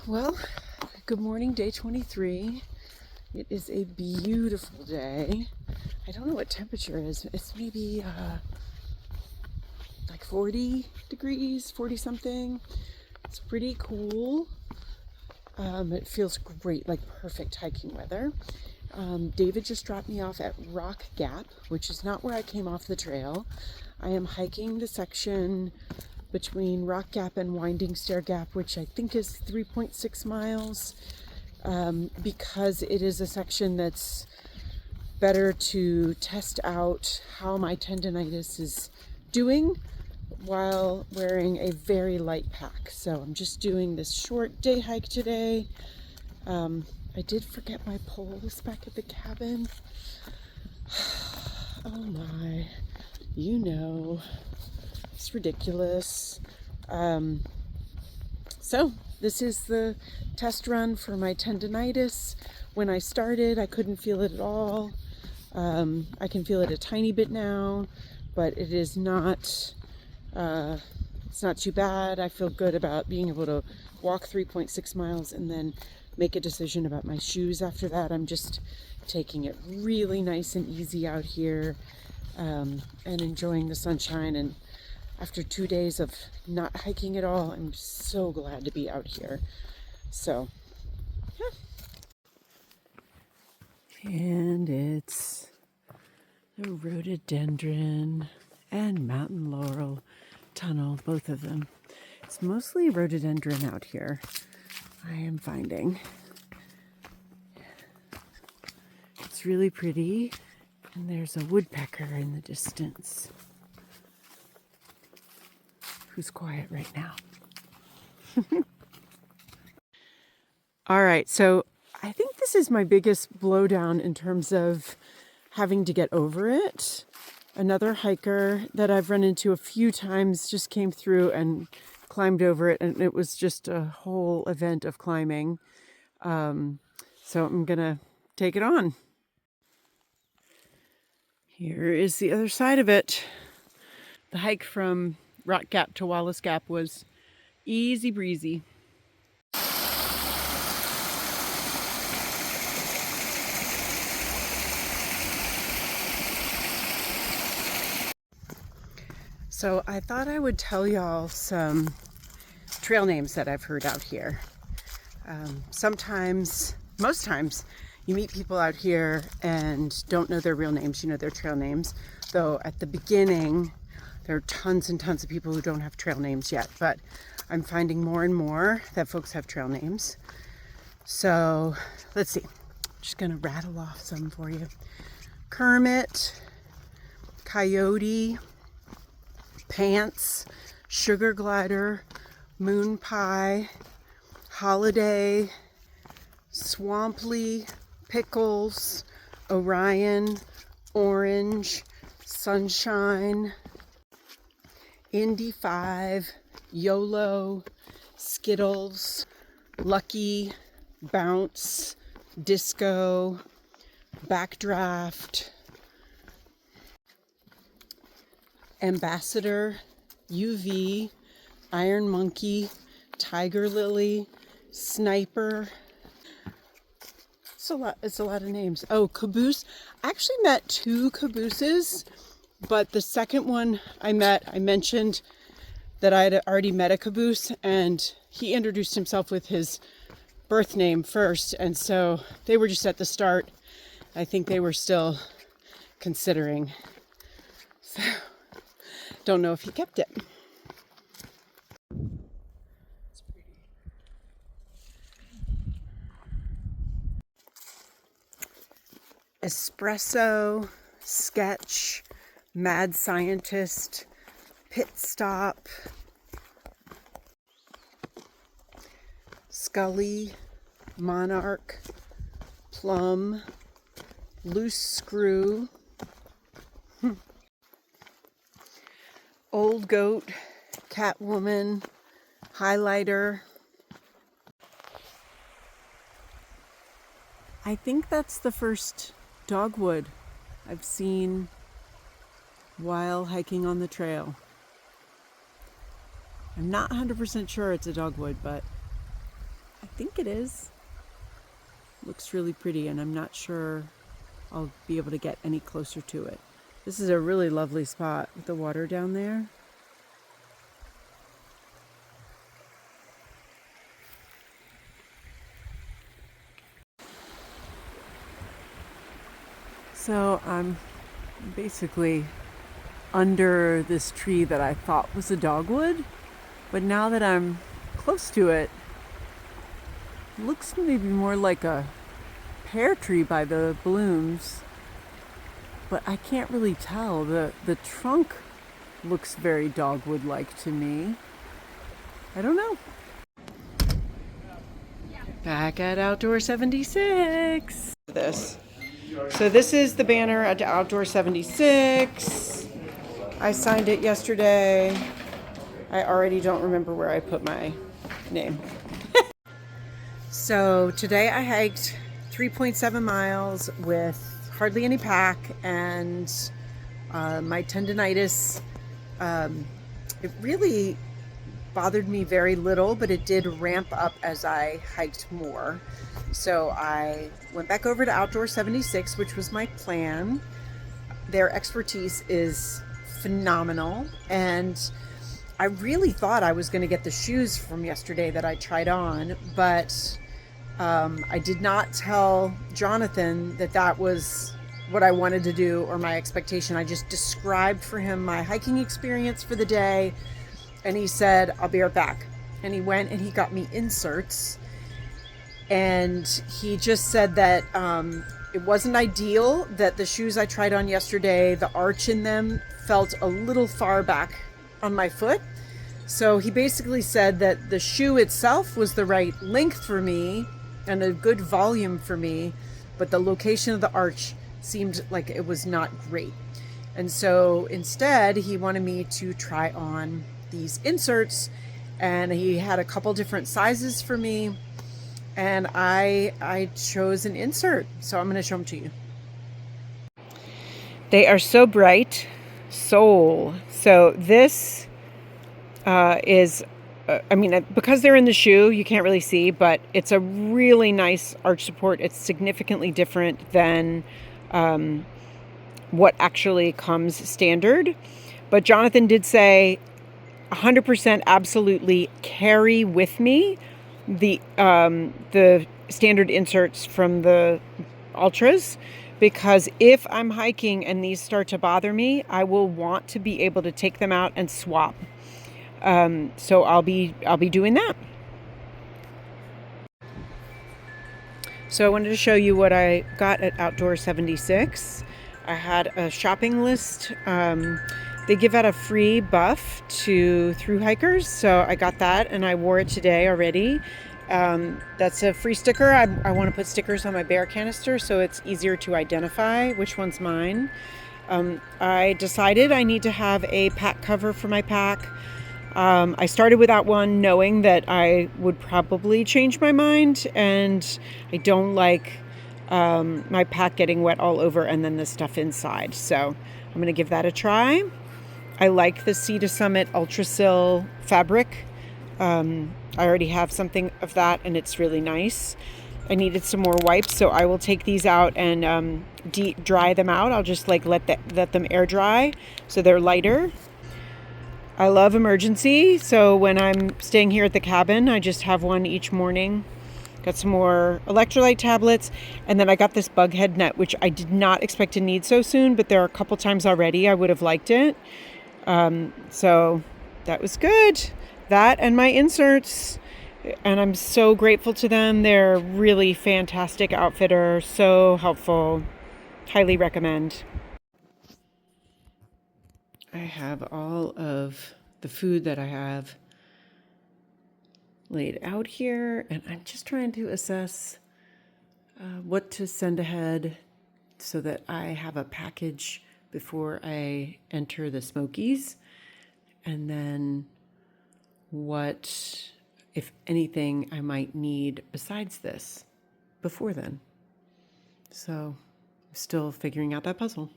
Well, good morning, day 23. It is a beautiful day. I don't know what temperature it is. It's maybe like 40 degrees, 40 something. It's pretty cool. It feels great, like perfect hiking weather. David just dropped me off at Rock Gap, which is not where I came off the trail. I am hiking the section between Rock Gap and Winding Stair Gap, which I think is 3.6 miles, because it is a section that's better to test out how my tendonitis is doing while wearing a very light pack. So I'm just doing this short day hike today. I did forget my poles back at the cabin. Oh my, it's ridiculous. So this is the test run for my tendonitis. When I started, I couldn't feel it at all. I can feel it a tiny bit now, but it is not, it's not too bad. I feel good about being able to walk 3.6 miles and then make a decision about my shoes after that. I'm just taking it really nice and easy out here, and enjoying the sunshine. And after 2 days of not hiking at all, I'm so glad to be out here. So, yeah. And it's the rhododendron and mountain laurel tunnel, both of them. It's mostly rhododendron out here, I am finding. It's really pretty, and there's a woodpecker in the distance who's quiet right now. All right, so I think this is my biggest blowdown in terms of having to get over it. Another hiker that I've run into a few times just came through and climbed over it, and it was just a whole event of climbing. So I'm gonna take it on. Here is the other side of it. The hike from Rock Gap to Wallace Gap was easy breezy. So I thought I would tell y'all some trail names that I've heard out here. Most times, you meet people out here and don't know their real names, you know their trail names. Though at the beginning, there are tons and tons of people who don't have trail names yet, but I'm finding more and more that folks have trail names. So let's see, I'm just gonna rattle off some for you. Kermit, Coyote, Pants, Sugar Glider, Moon Pie, Holiday, Swamply, Pickles, Orion, Orange, Sunshine, Indy 5, YOLO, Skittles, Lucky, Bounce, Disco, Backdraft, Ambassador, UV, Iron Monkey, Tiger Lily, Sniper. It's a lot of names. Oh, Caboose. I actually met 2 cabooses, but the second one I mentioned that I had already met a caboose, and he introduced himself with his birth name first, and so they were just at the start. I think they were still considering. So, don't know if he kept it. Espresso, Sketch, Mad Scientist, Pit Stop, Scully, Monarch, Plum, Loose Screw, Old Goat, Catwoman, Highlighter. I think that's the first dogwood I've seen while hiking on the trail. I'm not 100% sure it's a dogwood, but I think it is. Looks really pretty, and I'm not sure I'll be able to get any closer to it. This is a really lovely spot with the water down there. So I'm basically under this tree that I thought was a dogwood, but now that I'm close to it, it looks maybe more like a pear tree by the blooms, but I can't really tell. The trunk looks very dogwood-like to me. I don't know. Back at Outdoor 76. So this is the banner at Outdoor 76. I signed it yesterday. I already don't remember where I put my name. So today I hiked 3.7 miles with hardly any pack, and my tendinitis, it really bothered me very little, but it did ramp up as I hiked more. So I went back over to Outdoor 76, which was my plan. Their expertise is phenomenal, and I really thought I was going to get the shoes from yesterday that I tried on, but I did not tell Jonathan that that was what I wanted to do or my expectation. I just described for him my hiking experience for the day, and he said, "I'll be right back." And he went and he got me inserts, and he just said that it wasn't ideal, that the shoes I tried on yesterday, the arch in them felt a little far back on my foot. So he basically said that the shoe itself was the right length for me and a good volume for me, but the location of the arch seemed like it was not great. And so instead, he wanted me to try on these inserts, and he had a couple different sizes for me, and I chose an insert. So I'm going to show them to you. They are so bright. Soul. So this is, because they're in the shoe, you can't really see, but it's a really nice arch support. It's significantly different than what actually comes standard. But Jonathan did say 100% absolutely carry with me the standard inserts from the Ultras, because if I'm hiking and these start to bother me, I will want to be able to take them out and swap. So I'll be doing that. So I wanted to show you what I got at Outdoor 76. I had a shopping list. They give out a free buff to thru hikers, so I got that and I wore it today already. That's a free sticker. I want to put stickers on my bear canister so it's easier to identify which one's mine. I decided I need to have a pack cover for my pack. I started without one, knowing that I would probably change my mind, and I don't like my pack getting wet all over and then the stuff inside. So I'm going to give that a try. I like the Sea to Summit Ultrasil fabric. I already have something of that, and it's really nice. I needed some more wipes, so I will take these out and dry them out. I'll just let them air dry so they're lighter. I love Emergency, so when I'm staying here at the cabin, I just have one each morning. Got some more electrolyte tablets, and then I got this bug head net, which I did not expect to need so soon, but there are a couple times already I would have liked it. So that was good. That and my inserts, and I'm so grateful to them. They're really fantastic outfitter, so helpful. Highly recommend. I have all of the food that I have laid out here, and I'm just trying to assess what to send ahead so that I have a package before I enter the Smokies, and then what, if anything, I might need besides this before then. So I'm still figuring out that puzzle.